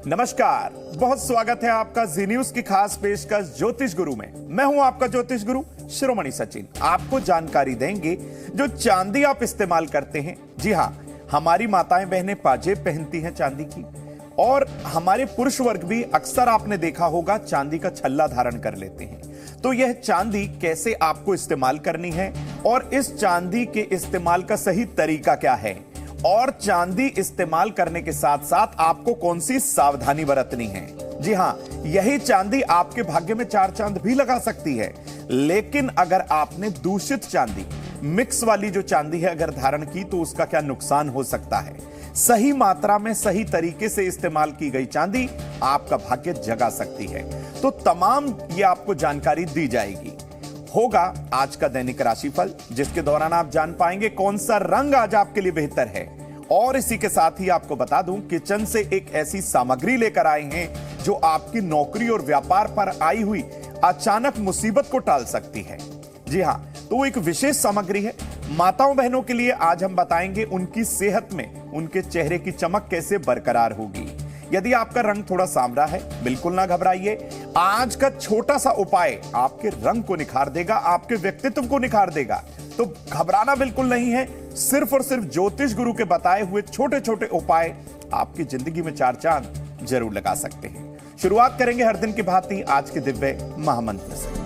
नमस्कार, बहुत स्वागत है आपका जी न्यूज की खास पेशकश ज्योतिष गुरु में। मैं हूं आपका ज्योतिष गुरु शिरोमणि सचिन। आपको जानकारी देंगे जो चांदी आप इस्तेमाल करते हैं। जी हां, हमारी माताएं बहनें पाजेब पहनती हैं चांदी की, और हमारे पुरुष वर्ग भी अक्सर आपने देखा होगा चांदी का छल्ला धारण कर लेते हैं। तो यह चांदी कैसे आपको इस्तेमाल करनी है और इस चांदी के इस्तेमाल का सही तरीका क्या है, और चांदी इस्तेमाल करने के साथ साथ आपको कौन सी सावधानी बरतनी है। जी हां, यही चांदी आपके भाग्य में चार चांद भी लगा सकती है। लेकिन अगर आपने दूषित चांदी, मिक्स वाली जो चांदी है अगर धारण की, तो उसका क्या नुकसान हो सकता है। सही मात्रा में सही तरीके से इस्तेमाल की गई चांदी आपका भाग्य जगा सकती है। तो तमाम ये आपको जानकारी दी जाएगी। होगा आज का दैनिक राशिफल, जिसके दौरान आप जान पाएंगे कौन सा रंग आज आपके लिए बेहतर है। और इसी के साथ ही आपको बता दूं, किचन से एक ऐसी सामग्री लेकर आए हैं जो आपकी नौकरी और व्यापार पर आई हुई अचानक मुसीबत को टाल सकती है। जी हां, तो एक विशेष सामग्री है माताओं बहनों के लिए। आज हम बताएंगे उनकी सेहत में उनके चेहरे की चमक कैसे बरकरार होगी। यदि आपका रंग थोड़ा सांवरा है, बिल्कुल ना घबराइए। आज का छोटा सा उपाय आपके रंग को निखार देगा, आपके व्यक्तित्व को निखार देगा। तो घबराना बिल्कुल नहीं है। सिर्फ और सिर्फ ज्योतिष गुरु के बताए हुए छोटे छोटे उपाय आपकी जिंदगी में चार चांद जरूर लगा सकते हैं। शुरुआत करेंगे हर दिन की भांति आज के दिव्य महामंत्र से।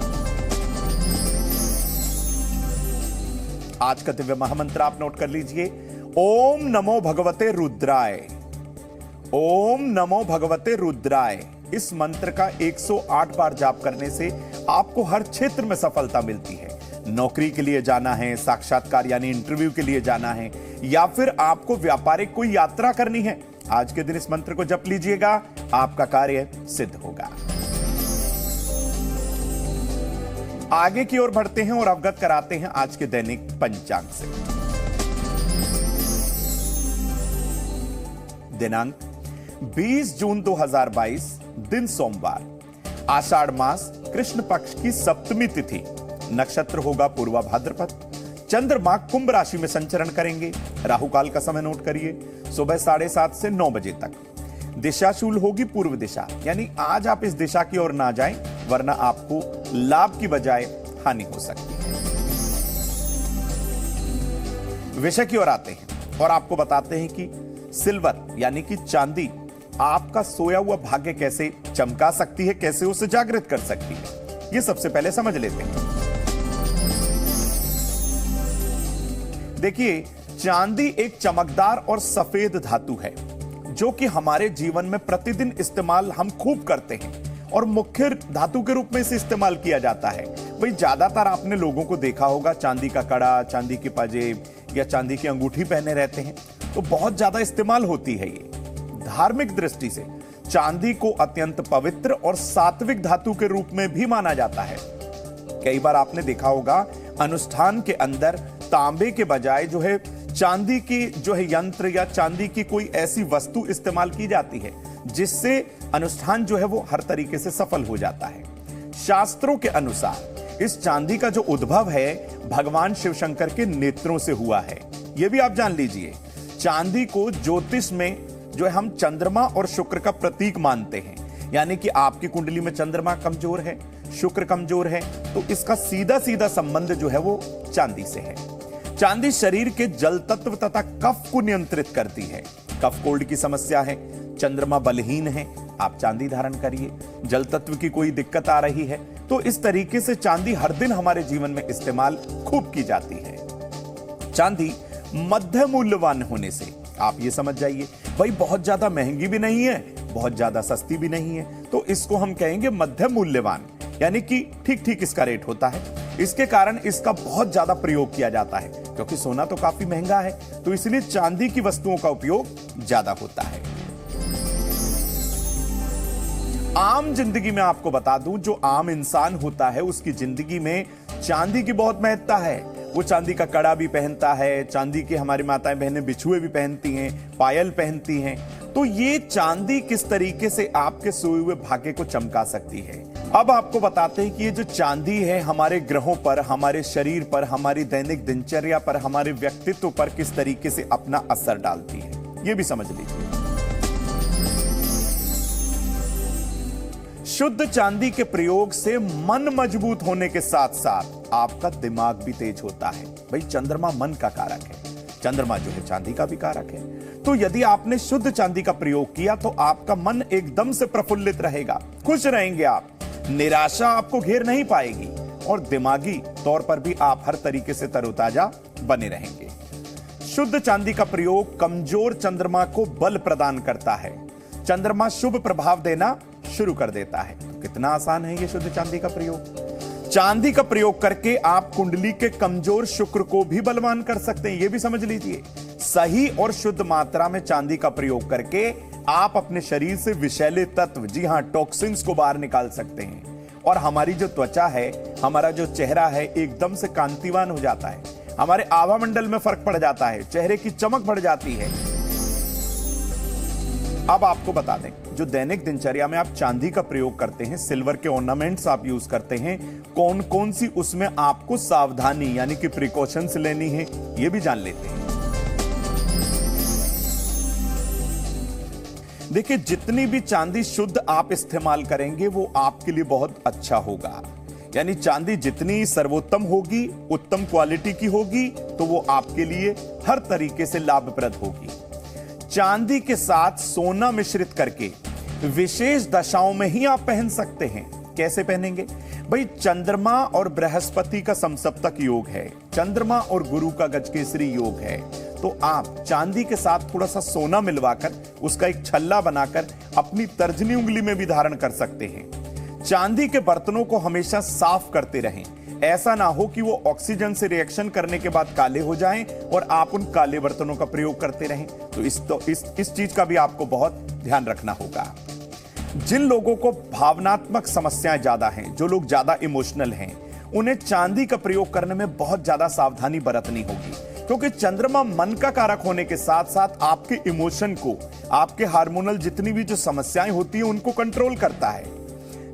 आज का दिव्य महामंत्र आप नोट कर लीजिए। ओम नमो भगवते रुद्राय। ओम नमो भगवते रुद्राय। इस मंत्र का 108 बार जाप करने से आपको हर क्षेत्र में सफलता मिलती है। नौकरी के लिए जाना है, साक्षात्कार यानी इंटरव्यू के लिए जाना है, या फिर आपको व्यापारिक कोई यात्रा करनी है, आज के दिन इस मंत्र को जप लीजिएगा, आपका कार्य सिद्ध होगा। आगे की ओर बढ़ते हैं और अवगत कराते हैं आज के दैनिक पंचांग से। दिनांक 20 जून 2022, दिन सोमवार, आषाढ़ मास कृष्ण पक्ष की सप्तमी तिथि, नक्षत्र होगा पूर्वा भाद्रपद, चंद्रमा कुंभ राशि में संचरण करेंगे। राहु काल का समय नोट करिए, सुबह 7:30 से 9 बजे तक। दिशाशूल होगी पूर्व दिशा, यानी आज आप इस दिशा की ओर ना जाएं, वरना आपको लाभ की बजाय हानि हो सकती है। विषय की ओर आते हैं और आपको बताते हैं कि सिल्वर यानी कि चांदी आपका सोया हुआ भाग्य कैसे चमका सकती है, कैसे उसे जागृत कर सकती है। यह सबसे पहले समझ लेते हैं। देखिए, चांदी एक चमकदार और सफेद धातु है जो कि हमारे जीवन में प्रतिदिन इस्तेमाल हम खूब करते हैं और मुख्य धातु के रूप में इसे इस्तेमाल किया जाता है। वही ज्यादातर आपने लोगों को देखा होगा चांदी का कड़ा, चांदी की पाजेब या चांदी की अंगूठी पहने रहते हैं, तो बहुत ज्यादा इस्तेमाल होती है ये। धार्मिक दृष्टि से चांदी को अत्यंत पवित्र और सात्विक धातु के रूप में भी माना जाता है। कई बार आपने देखा होगा अनुष्ठान के अंदर तांबे के बजाय जो है चांदी की जो है यंत्र या चांदी की कोई ऐसी वस्तु इस्तेमाल की जाती है जिससे अनुष्ठान जो है वो हर तरीके से सफल हो जाता है। शास्त्रों के अनुसार इस चांदी का जो उद्भव है भगवान शिव शंकर के नेत्रों से हुआ है। यह भी आप जान लीजिए। चांदी को ज्योतिष में जो है हम चंद्रमा और शुक्र का प्रतीक मानते हैं, यानी कि आपकी कुंडली में चंद्रमा कमजोर है, शुक्र कमजोर है, तो इसका सीधा सीधा संबंध जो है वो चांदी से है। चांदी शरीर के जल तत्व तथा कफ को नियंत्रित करती है। कफ कोल्ड की समस्या है, चंद्रमा बलहीन है, आप चांदी धारण करिए। जल तत्व की कोई दिक्कत आ रही है, तो इस तरीके से चांदी हर दिन हमारे जीवन में इस्तेमाल खूब की जाती है। चांदी मध्य मूल्यवान होने से आप ये समझ जाइए, भाई बहुत ज्यादा महंगी भी नहीं है, बहुत ज्यादा सस्ती भी नहीं है, तो इसको हम कहेंगे मध्य मूल्यवान, यानी कि ठीक ठीक इसका रेट होता है। इसके कारण इसका बहुत ज्यादा प्रयोग किया जाता है, क्योंकि सोना तो काफी महंगा है, तो इसलिए चांदी की वस्तुओं का उपयोग ज्यादा होता है। आम जिंदगी में आपको बता दूं, जो आम इंसान होता है उसकी जिंदगी में चांदी की बहुत महत्ता है। वो चांदी का कड़ा भी पहनता है, चांदी की हमारी माताएं बहनें बिछुए भी पहनती हैं, पायल पहनती हैं। तो ये चांदी किस तरीके से आपके सोए हुए भाग्य को चमका सकती है। अब आपको बताते हैं कि ये जो चांदी है हमारे ग्रहों पर, हमारे शरीर पर, हमारी दैनिक दिनचर्या पर, हमारे व्यक्तित्व पर किस तरीके से अपना असर डालती है, ये भी समझ लीजिए। शुद्ध चांदी के प्रयोग से मन मजबूत होने के साथ साथ आपका दिमाग भी तेज होता है। भाई चंद्रमा मन का कारक है, चंद्रमा जो है चांदी का भी कारक है। तो यदि आपने शुद्ध चांदी का प्रयोग किया तो आपका मन एकदम से प्रफुल्लित रहेगा, खुश रहेंगे आप, निराशा आपको घेर नहीं पाएगी और दिमागी तौर पर भी आप हर तरीके से तरोताजा बने रहेंगे। शुद्ध चांदी का प्रयोग कमजोर चंद्रमा को बल प्रदान करता है, चंद्रमा शुभ प्रभाव देना शुरू कर देता है। तो कितना आसान है ये शुद्ध चांदी का प्रयोग। चांदी का प्रयोग करके आप कुंडली के कमजोर शुक्र को भी बलवान कर सकते हैं, ये भी समझ लीजिए। सही और शुद्ध मात्रा में चांदी का प्रयोग करके आप अपने शरीर से विषैले तत्व, जी हां टॉक्सिन्स को बाहर निकाल सकते हैं और हमारी जो त्वचा है, हमारा जो चेहरा है एकदम से कांतिवान हो जाता है, हमारे आभा मंडल में फर्क पड़ जाता है, चेहरे की चमक बढ़ जाती है। अब आपको बता दें, जो दैनिक दिनचर्या में आप चांदी का प्रयोग करते हैं, सिल्वर के ऑर्नामेंट्स आप यूज करते हैं, कौन कौन सी उसमें आपको सावधानी यानी कि प्रिकॉशंस लेनी है, ये भी जान लेते हैं। देखिए, जितनी भी चांदी शुद्ध आप इस्तेमाल करेंगे वो आपके लिए बहुत अच्छा होगा। यानी चांदी जितनी सर्वोत्तम होगी, उत्तम क्वालिटी की होगी, तो वो आपके लिए हर तरीके से लाभप्रद होगी। चांदी के साथ सोना मिश्रित करके विशेष दशाओं में ही आप पहन सकते हैं। कैसे पहनेंगे भाई? चंद्रमा और बृहस्पति का समसप्तक योग है, चंद्रमा और गुरु का गजकेसरी योग है, तो आप चांदी के साथ थोड़ा सा सोना मिलवाकर उसका एक छल्ला बनाकर अपनी तर्जनी उंगली में भी धारण कर सकते हैं। चांदी के बर्तनों को हमेशा साफ करते रहें, ऐसा ना हो कि वो ऑक्सीजन से रिएक्शन करने के बाद काले हो जाएं और आप उन काले बर्तनों का प्रयोग करते रहें। तो इस चीज का भी आपको बहुत ध्यान रखना होगा। जिन लोगों को भावनात्मक समस्याएं ज्यादा हैं, जो लोग ज्यादा इमोशनल हैं, उन्हें चांदी का प्रयोग करने में बहुत ज्यादा सावधानी बरतनी होगी, क्योंकि चंद्रमा मन का कारक होने के साथ साथ आपके इमोशन को, आपके हार्मोनल जितनी भी जो समस्याएं होती हैं उनको कंट्रोल करता है।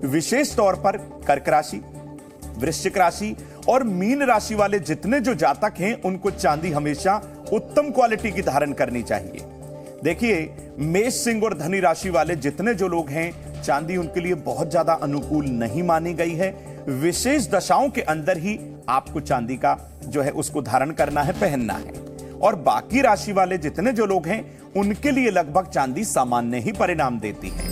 विशेष तौर पर कर्क राशि, वृश्चिक राशि और मीन राशि वाले जितने जो जातक हैं उनको चांदी हमेशा उत्तम क्वालिटी की धारण करनी चाहिए। देखिए, मेष, सिंह और धनी राशि वाले जितने जो लोग हैं, चांदी उनके लिए बहुत ज्यादा अनुकूल नहीं मानी गई है। विशेष दशाओं के अंदर ही आपको चांदी का जो है उसको धारण करना है, पहनना है। और बाकी राशि वाले जितने जो लोग हैं उनके लिए लगभग चांदी सामान्य ही परिणाम देती है।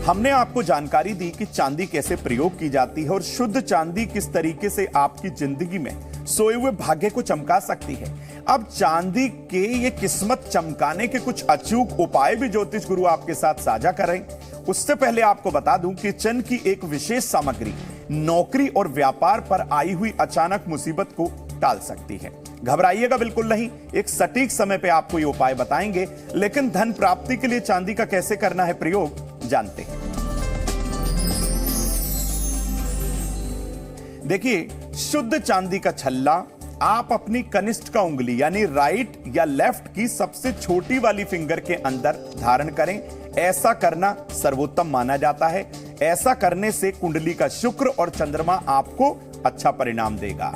हमने आपको जानकारी दी कि चांदी कैसे प्रयोग की जाती है और शुद्ध चांदी किस तरीके से आपकी जिंदगी में सोए हुए भाग्य को चमका सकती है। अब चांदी के ये किस्मत चमकाने के कुछ अचूक उपाय भी ज्योतिष गुरु आपके साथ साझा करें। उससे पहले आपको बता दूं कि चंद की एक विशेष सामग्री नौकरी और व्यापार पर आई हुई अचानक मुसीबत को टाल सकती है। घबराइएगा बिल्कुल नहीं, एक सटीक समय पे आपको ये उपाय बताएंगे। लेकिन धन प्राप्ति के लिए चांदी का कैसे करना है प्रयोग, जानते हैं। देखिए, शुद्ध चांदी का छल्ला आप अपनी कनिष्ठ का उंगली यानी राइट या लेफ्ट की सबसे छोटी वाली फिंगर के अंदर धारण करें। ऐसा करना सर्वोत्तम माना जाता है। ऐसा करने से कुंडली का शुक्र और चंद्रमा आपको अच्छा परिणाम देगा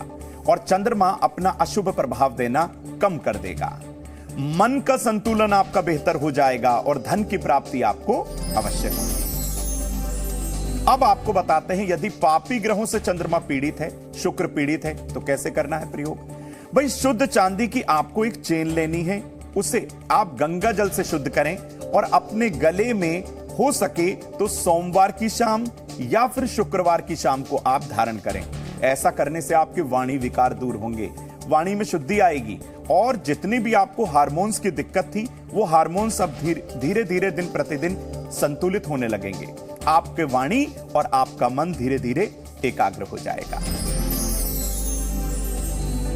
और चंद्रमा अपना अशुभ प्रभाव देना कम कर देगा। मन का संतुलन आपका बेहतर हो जाएगा और धन की प्राप्ति आपको अवश्य होगी। अब आपको बताते हैं, यदि पापी ग्रहों से चंद्रमा पीड़ित है, शुक्र पीड़ित है, तो कैसे करना है प्रयोग। भाई, शुद्ध चांदी की आपको एक चेन लेनी है, उसे आप गंगा जल से शुद्ध करें और अपने गले में हो सके तो सोमवार की शाम या फिर शुक्रवार की शाम को आप धारण करें। ऐसा करने से आपके वाणी विकार दूर होंगे, वाणी में शुद्धि आएगी और जितनी भी आपको हार्मोन्स की दिक्कत थी वो हार्मोन्स अब धीरे धीरे दिन प्रतिदिन संतुलित होने लगेंगे। आपके वाणी और आपका मन धीरे धीरे एकाग्र हो जाएगा।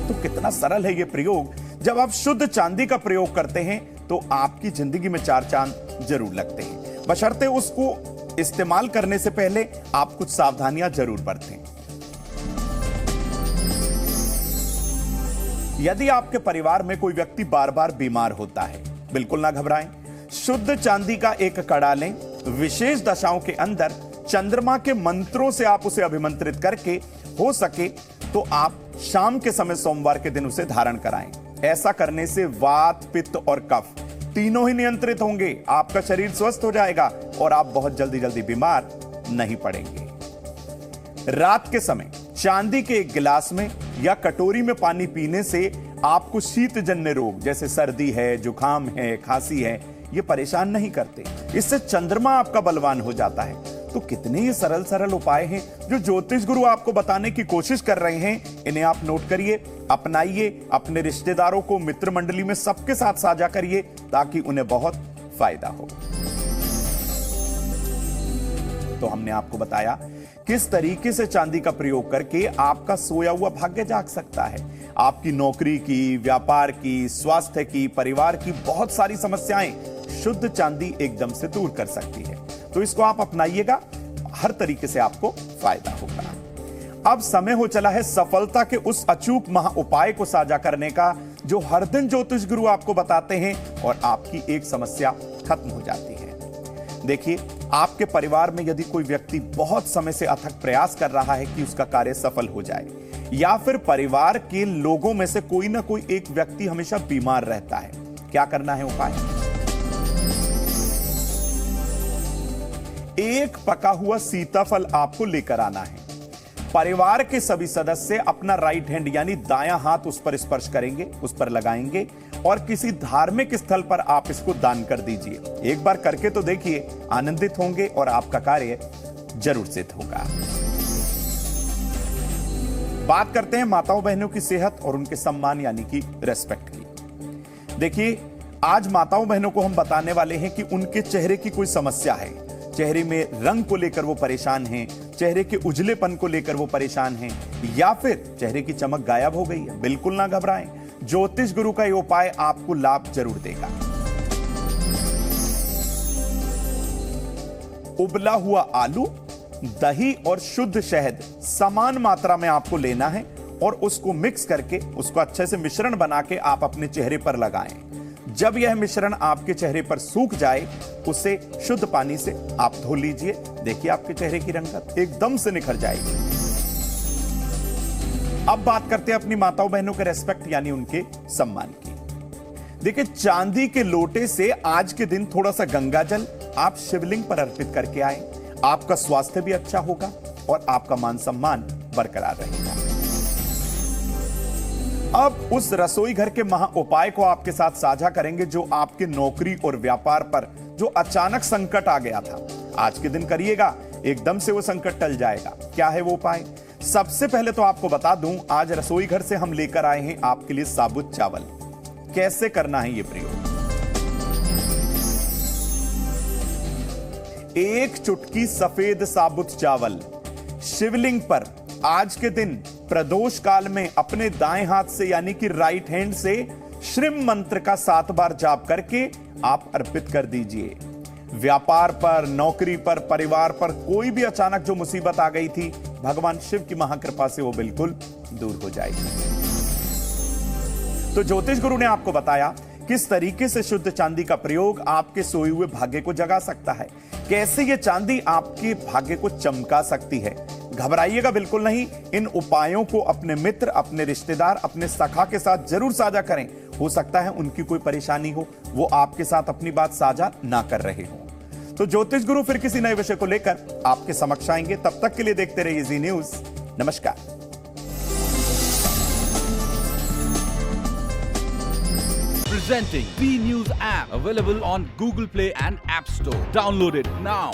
तो कितना सरल है ये प्रयोग। जब आप शुद्ध चांदी का प्रयोग करते हैं तो आपकी जिंदगी में चार चांद जरूर लगते हैं, बशर्ते उसको इस्तेमाल करने से पहले आप कुछ सावधानियां जरूर बरतें। यदि आपके परिवार में कोई व्यक्ति बार बार बीमार होता है, बिल्कुल ना घबराएं। शुद्ध चांदी का एक कड़ा लें। विशेष दशाओं के अंदर चंद्रमा के मंत्रों से आप उसे अभिमंत्रित करके हो सके तो आप शाम के समय सोमवार के दिन उसे धारण कराएं। ऐसा करने से वात, पित्त और कफ तीनों ही नियंत्रित होंगे, आपका शरीर स्वस्थ हो जाएगा और आप बहुत जल्दी बीमार नहीं पड़ेंगे। रात के समय चांदी के एक गिलास में या कटोरी में पानी पीने से आपको शीतजन्य रोग जैसे सर्दी है, जुकाम है, खांसी है, ये परेशान नहीं करते। इससे चंद्रमा आपका बलवान हो जाता है। तो कितने ही सरल उपाय हैं जो ज्योतिष गुरु आपको बताने की कोशिश कर रहे हैं। इन्हें आप नोट करिए, अपनाइए, अपने रिश्तेदारों को, मित्र मंडली में सबके साथ साझा करिए ताकि उन्हें बहुत फायदा हो। तो हमने आपको बताया किस तरीके से चांदी का प्रयोग करके आपका सोया हुआ भाग्य जाग सकता है। आपकी नौकरी की, व्यापार की, स्वास्थ्य की, परिवार की बहुत सारी समस्याएं शुद्ध चांदी एकदम से दूर कर सकती है। तो इसको आप अपनाइएगा, हर तरीके से आपको फायदा होगा। अब समय हो चला है सफलता के उस अचूक महा उपाय को साझा करने का जो हर दिन ज्योतिष गुरु आपको बताते हैं और आपकी एक समस्या खत्म हो जाती है। देखिए, आपके परिवार में यदि कोई व्यक्ति बहुत समय से अथक प्रयास कर रहा है कि उसका कार्य सफल हो जाए, या फिर परिवार के लोगों में से कोई ना कोई एक व्यक्ति हमेशा बीमार रहता है, क्या करना है उपाय? एक पका हुआ सीताफल आपको लेकर आना है। परिवार के सभी सदस्य अपना राइट हैंड यानी दायां हाथ उस पर स्पर्श करेंगे, उस पर लगाएंगे और किसी धार्मिक स्थल पर आप इसको दान कर दीजिए। एक बार करके तो देखिए, आनंदित होंगे और आपका कार्य जरूर सिद्ध होगा। बात करते हैं माताओं बहनों की सेहत और उनके सम्मान यानी कि रेस्पेक्ट की। देखिए, आज माताओं बहनों को हम बताने वाले हैं कि उनके चेहरे की कोई समस्या है, चेहरे में रंग को लेकर वो परेशान हैं, चेहरे के उजलेपन को लेकर वो परेशान हैं, या फिर चेहरे की चमक गायब हो गई है। बिल्कुल ना घबराएं, ज्योतिष गुरु का ये उपाय आपको लाभ जरूर देगा। उबला हुआ आलू, दही और शुद्ध शहद समान मात्रा में आपको लेना है और उसको मिक्स करके उसको अच्छे से मिश्रण बना के आप अपने चेहरे पर लगाएं। जब यह मिश्रण आपके चेहरे पर सूख जाए, उसे शुद्ध पानी से आप धो लीजिए। देखिए, आपके चेहरे की रंगत एकदम से निखर जाएगी। अब बात करते हैं अपनी माताओं बहनों के रेस्पेक्ट यानी उनके सम्मान की। देखिए, चांदी के लोटे से आज के दिन थोड़ा सा गंगा जल आप शिवलिंग पर अर्पित करके आए, आपका स्वास्थ्य भी अच्छा होगा और आपका मान सम्मान बरकरार रहेगा। अब उस रसोई घर के महा उपाय को आपके साथ साझा करेंगे जो आपके नौकरी और व्यापार पर जो अचानक संकट आ गया था। आज के दिन करिएगा, एकदम से वो संकट टल जाएगा। क्या है वो उपाय? सबसे पहले तो आपको बता दूं, आज रसोई घर से हम लेकर आए हैं आपके लिए साबुत चावल। कैसे करना है ये प्रयोग? एक चुटकी सफेद साबुत चावल शिवलिंग पर आज के दिन प्रदोष काल में अपने दाएं हाथ से यानी कि राइट हैंड से श्रीम मंत्र का 7 बार जाप करके आप अर्पित कर दीजिए। व्यापार पर, नौकरी पर, परिवार पर कोई भी अचानक जो मुसीबत आ गई थी, भगवान शिव की महाकृपा से वो बिल्कुल दूर हो जाएगी। तो ज्योतिष गुरु ने आपको बताया किस तरीके से शुद्ध चांदी का प्रयोग आपके सोए हुए भाग्य को जगा सकता है, कैसे ये चांदी आपके भाग्य को चमका सकती है। घबराइएगा बिल्कुल नहीं, इन उपायों को अपने मित्र, अपने रिश्तेदार, अपने सखा के साथ जरूर साझा करें। हो सकता है उनकी कोई परेशानी हो, वो आपके साथ अपनी बात साझा ना कर रहे हो। तो ज्योतिष गुरु फिर किसी नए विषय को लेकर आपके समक्ष आएंगे। तब तक के लिए देखते रहिए जी न्यूज। नमस्कार। Presenting B News app, available on Google Play and App Store. Download it now.